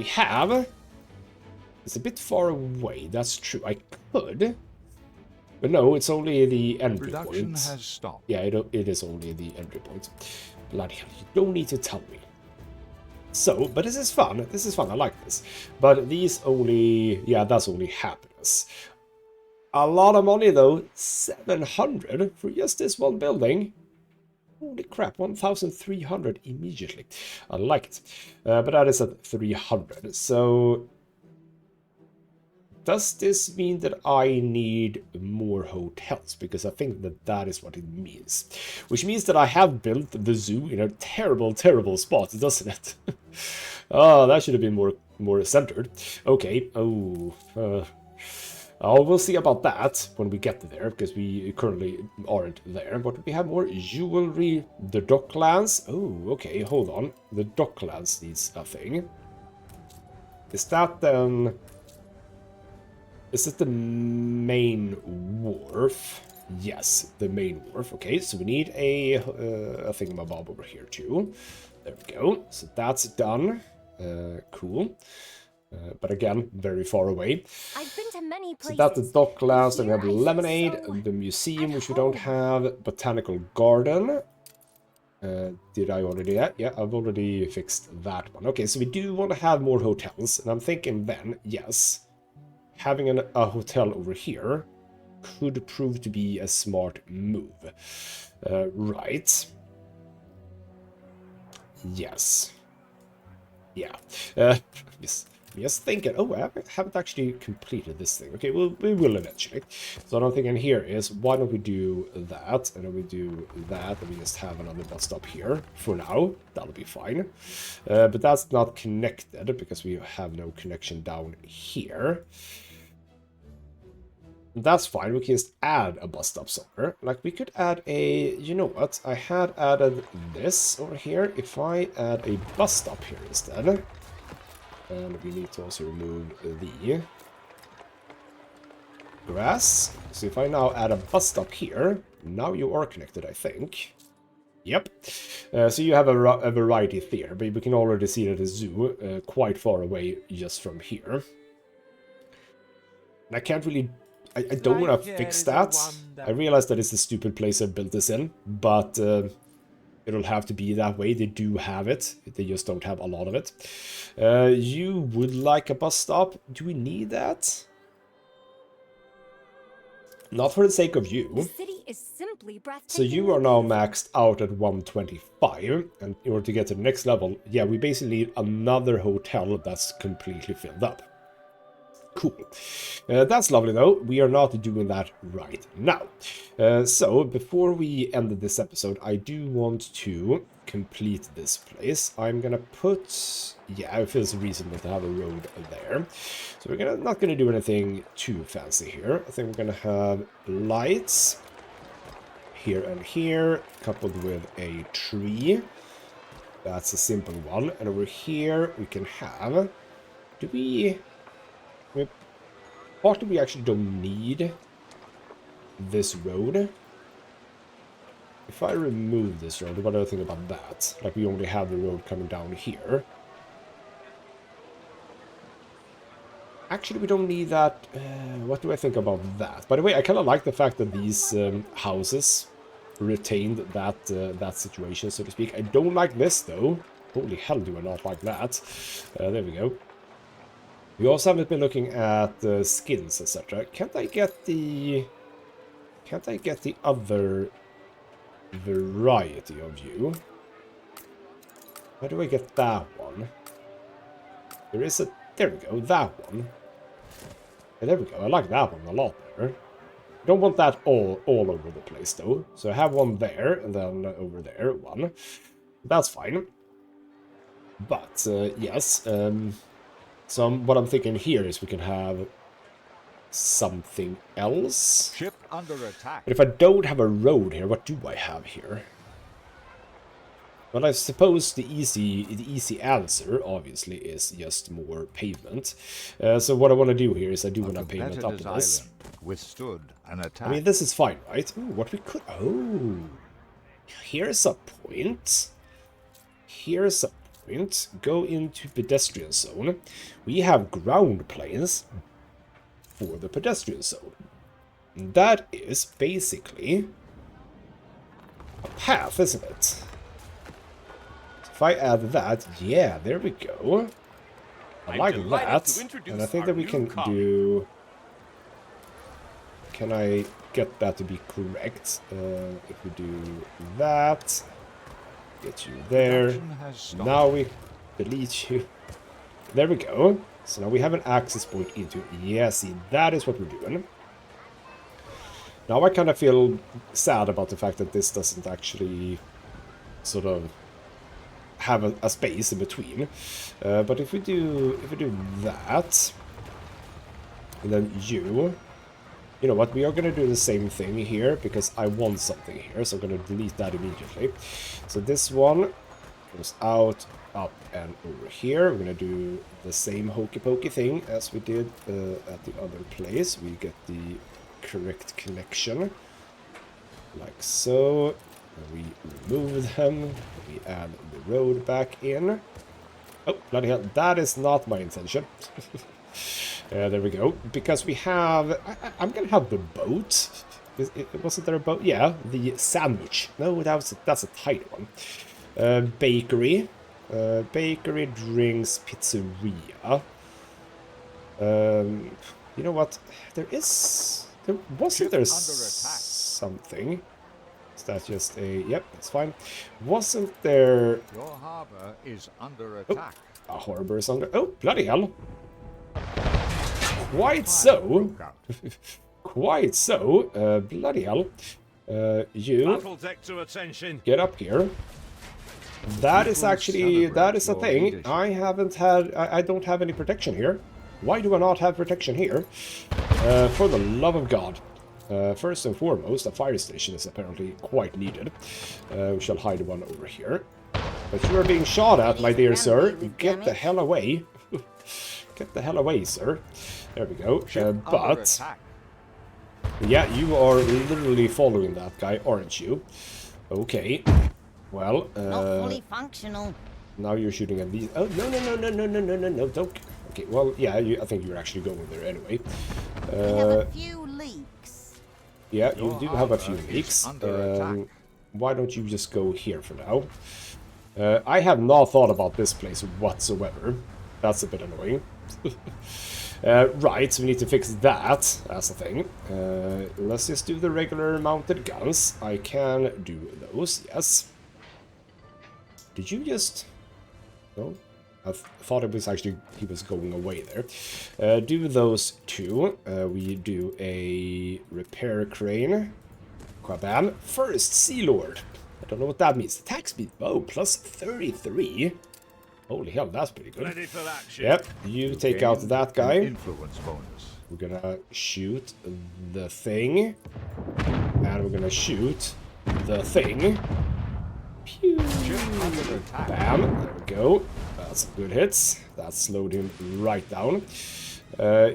have. It's a bit far away, that's true. I could. But no, it's only the entry Production point. has stopped. Yeah, it is only the entry point. Bloody hell, you don't need to tell me. So, but this is fun. This is fun. I like this. But these only... Yeah, that's only happiness. A lot of money, though. 700 for just this one building. Holy crap, 1,300 immediately. I like it. But that is at 300. So... Does this mean that I need more hotels? Because I think that that is what it means. Which means that I have built the zoo in a terrible, terrible spot, doesn't it? Oh, that should have been more centered. Okay. Oh, we'll see about that when we get there, because we currently aren't there. But we have more jewelry. The Docklands. Oh, okay. Hold on. The Docklands needs a thing. Is that then... Is it the main wharf? Yes, the main wharf. Okay, so we need a thingamabob over here too. There we go. So that's done. Cool. But again, very far away. I've been to many places. So that's the Docklands, then we have Here I feel Lemonade, so the museum, at which we don't home. have, Botanical Garden. Did I already do that? Yeah, I've already fixed that one. Okay, so we do want to have more hotels, and I'm thinking then, yes, having a hotel over here could prove to be a smart move. Right. Yes. Yeah. Just thinking, oh, I haven't actually completed this thing. Okay, well, we will eventually. So what I'm thinking here is, why don't we do that, and then we do that, and we just have another bus stop here for now. That'll be fine. But that's not connected, because we have no connection down here. That's fine, we can just add a bus stop somewhere. Like, we could add a... You know what? I had added this over here. If I add a bus stop here instead... And we need to also remove the grass. So if I now add a bus stop here, now you are connected, I think. Yep. So you have a variety there, but we can already see that the zoo quite far away just from here. And I can't really... I don't want to fix that. I realize that it's a stupid place I built this in, but... it'll have to be that way. They do have it. They just don't have a lot of it. You would like a bus stop? Do we need that? Not for the sake of you. The city is simply breathtaking. So you are now maxed out at 125. And in order to get to the next level, yeah, we basically need another hotel that's completely filled up. Cool. That's lovely, though. We are not doing that right now. So, before we end this episode, I do want to complete this place. I'm gonna put... Yeah, it feels reasonable to have a road there. So we're not gonna do anything too fancy here. I think we're gonna have lights here and here, coupled with a tree. That's a simple one. And over here, we can have... Do we... Partly we actually don't need this road. If I remove this road, what do I think about that? Like, we only have the road coming down here. Actually, we don't need that. What do I think about that? By the way, I kind of like the fact that these houses retained that situation, so to speak. I don't like this, though. Holy hell, do I not like that. There we go. We also haven't been looking at skins, etc. Can't I get the other variety of you? How do I get that one? There is a... There we go, that one. Yeah, there we go, I like that one a lot better. I don't want that all over the place, though. So I have one there, and then over there, one. That's fine. But, yes, so what I'm thinking here is we can have something else. Ship under attack. But if I don't have a road here, what do I have here? Well, I suppose the easy answer, obviously, is just more pavement. So what I want to do here is I do want to pavement up this. Withstood an attack. I mean, this is fine, right? Ooh, what we could... Oh, here's a point. Here's a point. Go into pedestrian zone. We have ground planes for the pedestrian zone. That is basically a path, isn't it? So if I add that, yeah, there we go. I like that. And I think that we can do... Can I get that to be correct? If we do that... Get you there. Now we delete you. There we go. So now we have an access point into... Yeah, see, that is what we're doing. Now I kind of feel sad about the fact that this doesn't actually sort of have a space in between. But if we do that, and then you... You know what, we are going to do the same thing here, because I want something here, so I'm going to delete that immediately. So this one goes out, up, and over here. We're going to do the same hokey pokey thing as we did at the other place. We get the correct connection. like so. We remove them. We add the road back in. Oh, bloody hell, that is not my intention. There we go. Because we have... I'm gonna have the boat. Wasn't there a boat? Yeah, the sandwich. No, that's a tiny one. Bakery. Bakery, drinks, pizzeria. You know what? Wasn't there something? Is that just a... Yep, that's fine. Wasn't there... Your harbor is under attack. A harbor is under... Oh, bloody hell. Quite so. Quite so. Bloody hell. You... Battle deck to attention. Get up here. That is actually... That is a thing. I haven't had... I don't have any protection here. Why do I not have protection here? For the love of God. First and foremost, a fire station is apparently quite needed. We shall hide one over here. But you are being shot at, my dear sir. Get the hell away. Get the hell away, sir. There we go. But... Yeah, you are literally following that guy, aren't you? Okay. Well, Not fully functional. now you're shooting at these... Oh, no, don't... Okay, well, yeah, I think you're actually going there anyway. We have a few leaks. Yeah, you do have a few leaks. Why don't you just go here for now? I have not thought about this place whatsoever. That's a bit annoying. Right, so we need to fix that as a thing. Let's just do the regular mounted guns. I can do those, yes. Did you just... No? I thought it was actually... He was going away there. Do those two. We do a repair crane. Quabam. First Sea Lord. I don't know what that means. Attack speed. Oh, plus 33. Holy hell, that's pretty good. Ready for action. Yep, you take out that guy. Influence bonus. We're gonna shoot the thing. And we're gonna shoot the thing. Pew. Bam, there we go. That's some good hits. That slowed him right down.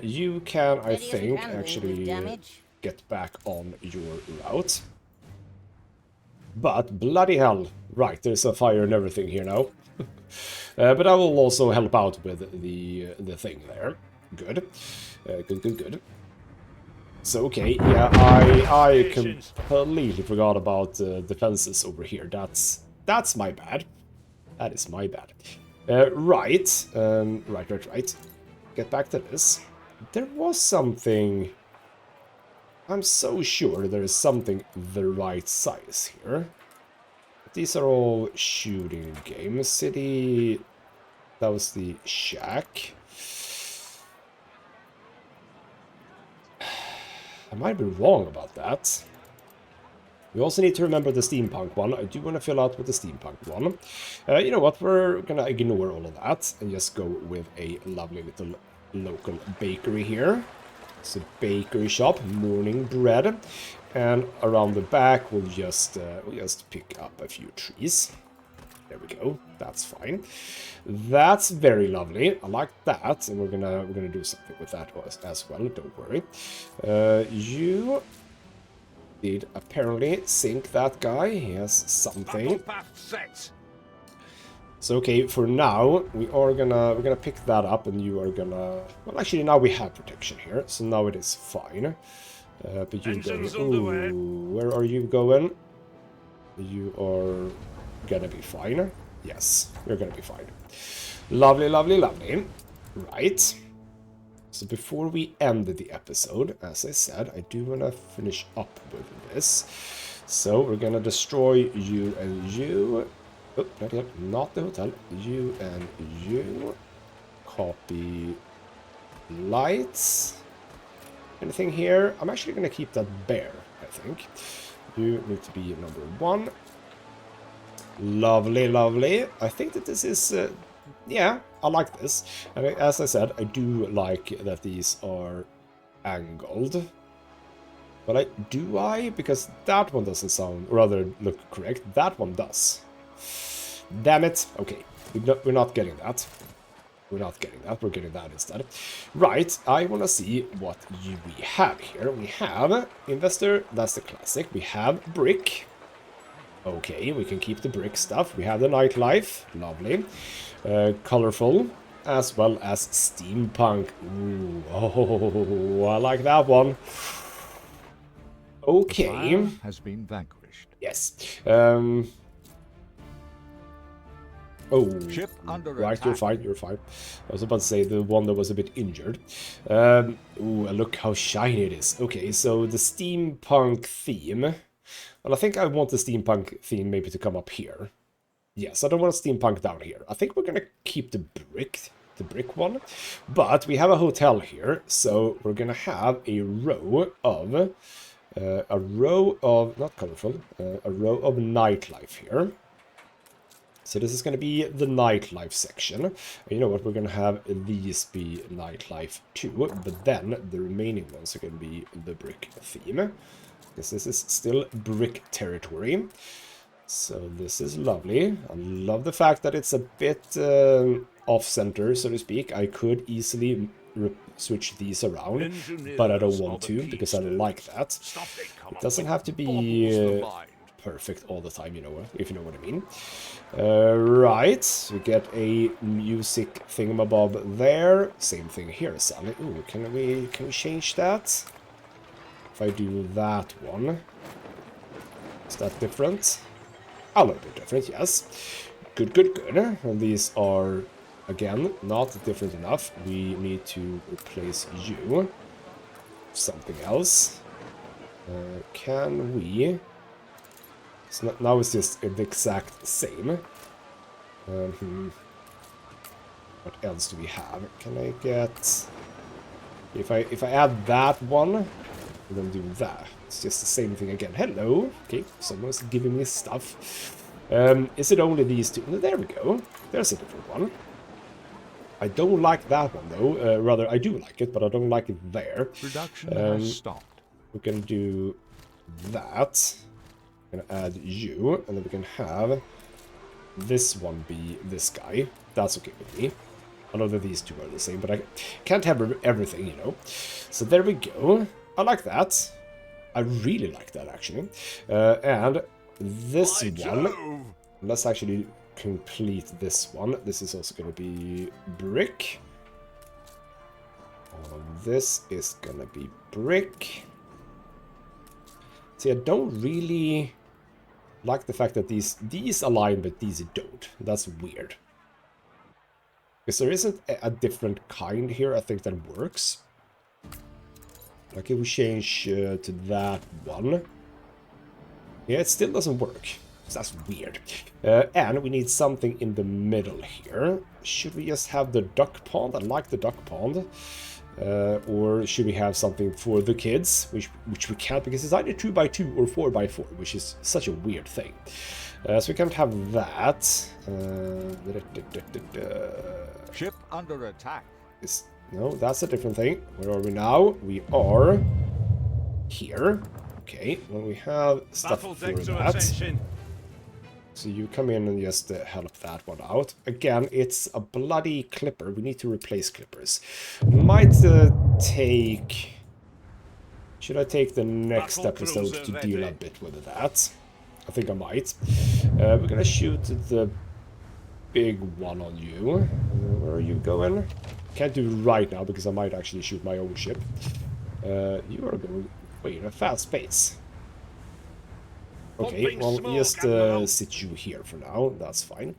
You can, I think, actually get back on your route. But, bloody hell. Right, there's a fire and everything here now. But I will also help out with the thing there. Good. Good. So, okay, yeah, I completely forgot about defenses over here. That's my bad. That is my bad. Right. Right. Get back to this. There was something... I'm so sure there is something the right size here. These are all shooting games. City... That was the shack. I might be wrong about that. We also need to remember the steampunk one. I do want to fill out with the steampunk one. You know what? We're going to ignore all of that and just go with a lovely little local bakery here. It's a bakery shop, morning bread. And around the back, we'll just pick up a few trees. There we go. That's fine. That's very lovely. I like that, and we're gonna do something with that as well. Don't worry. You did apparently sink that guy. He has something. So okay, for now we're gonna pick that up, and you are gonna. Well, actually, now we have protection here, so now it is fine. But you go. Ooh, where are you going? You are gonna be fine. Yes, you're gonna be fine. Lovely. Right. So before we end the episode, as I said, I do want to finish up with this. So we're gonna destroy you and you. Oh, not the hotel. You and you. Copy lights. Anything here? I'm actually gonna keep that bear, I think. You need to be number 1. Lovely. I think that this is... yeah, I like this. And as I said, I do like that these are angled. But do I? Because that one doesn't sound... Or rather, look correct. That one does. Damn it. Okay, we're not getting that. We're not getting that, we're getting that instead. Right, I want to see what we have here. We have investor, that's the classic. We have brick. Okay, we can keep the brick stuff. We have the nightlife, lovely. Colorful, as well as steampunk. Ooh, oh, I like that one. Okay. The fire has been vanquished. Yes. Oh, Ship under right, attack. you're fine, you're fine. I was about to say the one that was a bit injured. Ooh, and look how shiny it is. Okay, so the steampunk theme. Well, I think I want the steampunk theme maybe to come up here. Yes, I don't want steampunk down here. I think we're gonna keep the brick one. But we have a hotel here, so we're gonna have a row of, not colorful, a row of nightlife here. So this is going to be the nightlife section. And you know what, we're going to have these be nightlife too, but then the remaining ones are going to be the brick theme. Because this is still brick territory. So this is lovely. I love the fact that it's a bit off-center, so to speak. I could easily switch these around, but I don't want to, because I like that. It doesn't have to be perfect all the time, you know, if you know what I mean. Right, we get a music thingamabob there. Same thing here, Sally. Ooh, can we change that? If I do that one, is that different? A little bit different, yes. Good, good, good. And these are, again, not different enough. We need to replace you with something else. Can we? So now it's just the exact same. What else do we have? Can I get? If I add that one, and then do that, it's just the same thing again. Hello. Okay, someone's giving me stuff. Is it only these two? There we go. There's a different one. I don't like that one though. Rather, I do like it, but I don't like it there. Production has stopped. We can do that. We're gonna add you, and then we can have this one be this guy. That's okay with me. I know that these two are the same, but I can't have everything, you know. So there we go. I like that. I really like that, actually. And this one, let's actually complete this one. This is also going to be brick. This is going to be brick. See, I don't really like the fact that these align, but these don't. That's weird. Because there isn't a different kind here, I think, that works. Like if we change to that one. Yeah, it still doesn't work. So that's weird. And we need something in the middle here. Should we just have the duck pond? I like the duck pond. Or should we have something for the kids? Which we can't, because it's either 2x2 or 4x4, which is such a weird thing. So we can't have that. Ship under attack. No, that's a different thing. Where are we now? We are here. Okay, well, we have stuff for that. So you come in and just help that one out. Again, it's a bloody clipper. We need to replace clippers. Might take... Should I take the next episode to deal a bit with that? I think I might. We're gonna shoot the big one on you. Where are you going? Can't do it right now because I might actually shoot my own ship. You are going way in a fast pace. Okay, well, just sit you here for now. That's fine.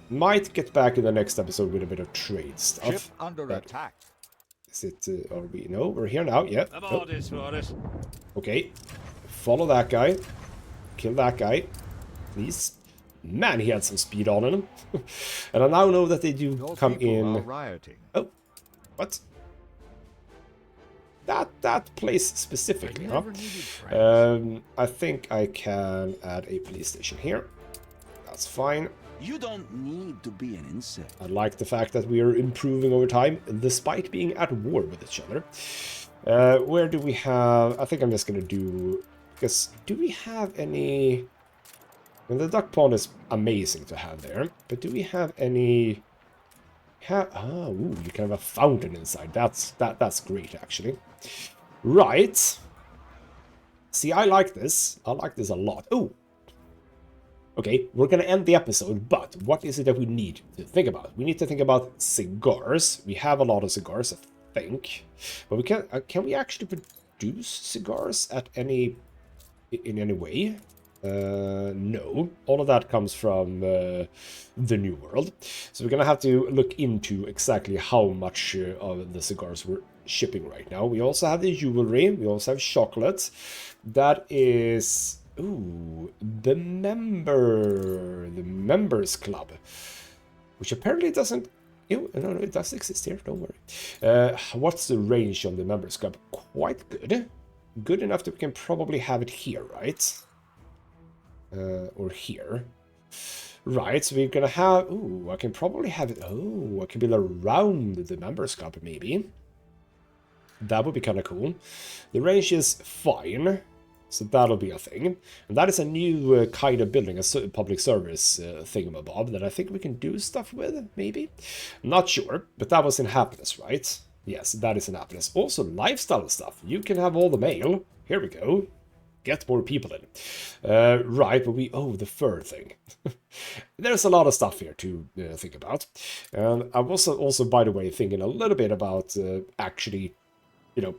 Might get back in the next episode with a bit of trade stuff. Ship under attack. Is it? Are we? No, we're here now. Yeah. Oh. Okay. Follow that guy. Kill that guy, please. Man, he had some speed on him. And I now know that they do come in. Oh, what? That place specifically, huh? I think I can add a police station here. That's fine. You don't need to be an insect. I like the fact that we are improving over time, despite being at war with each other. Where do we have... I think I'm just going to do... Because do we have any... And the duck pond is amazing to have there. But do we have any... ooh, you can have a fountain inside. That's great, actually. Right. See, I like this. I like this a lot. Oh! Okay, we're gonna end the episode, but what is it that we need to think about? We need to think about cigars. We have a lot of cigars, I think. But we can we actually produce cigars at in any way? No. All of that comes from the New World. So we're gonna have to look into exactly how much of the cigars we're shipping right now. We also have the jewelry. We also have chocolate. That is... Ooh, the members club, which apparently doesn't... No, it does exist here, don't worry. What's the range on the members club? Quite good. Good enough that we can probably have it here, right? Or here. Right, so we're gonna have... Ooh, I can probably have it... Oh, I can build around the members club, maybe. That would be kind of cool. The range is fine. So that'll be a thing. And that is a new kind of building, a public service thingamabob that I think we can do stuff with, maybe? Not sure, but that was in happiness, right? Yes, that is in happiness. Also, lifestyle stuff. You can have all the mail. Here we go. Get more people in. Right, but we... Oh, the fur thing. There's a lot of stuff here to think about. And I was also, by the way, thinking a little bit about actually...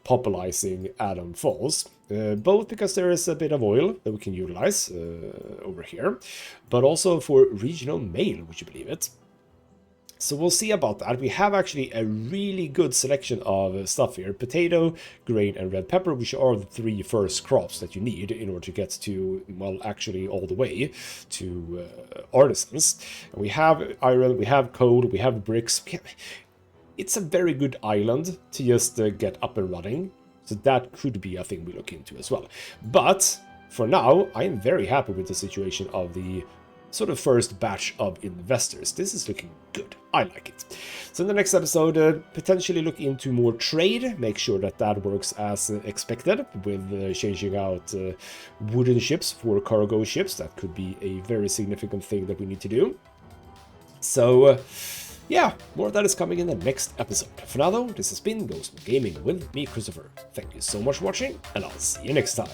popularizing Adam Falls, both because there is a bit of oil that we can utilize over here, but also for regional mail, would you believe it? So we'll see about that. We have actually a really good selection of stuff here. Potato, grain, and red pepper, which are the 3 first crops that you need in order to get to, well, actually all the way to artisans. And we have iron, we have coal, we have bricks. It's a very good island to just get up and running. So that could be a thing we look into as well. But for now, I am very happy with the situation of the sort of first batch of investors. This is looking good. I like it. So in the next episode, potentially look into more trade. Make sure that that works as expected with changing out wooden ships for cargo ships. That could be a very significant thing that we need to do. So... yeah, more of that is coming in the next episode. For now though, this has been ghostmutgaming with me, Christopher. Thank you so much for watching, and I'll see you next time.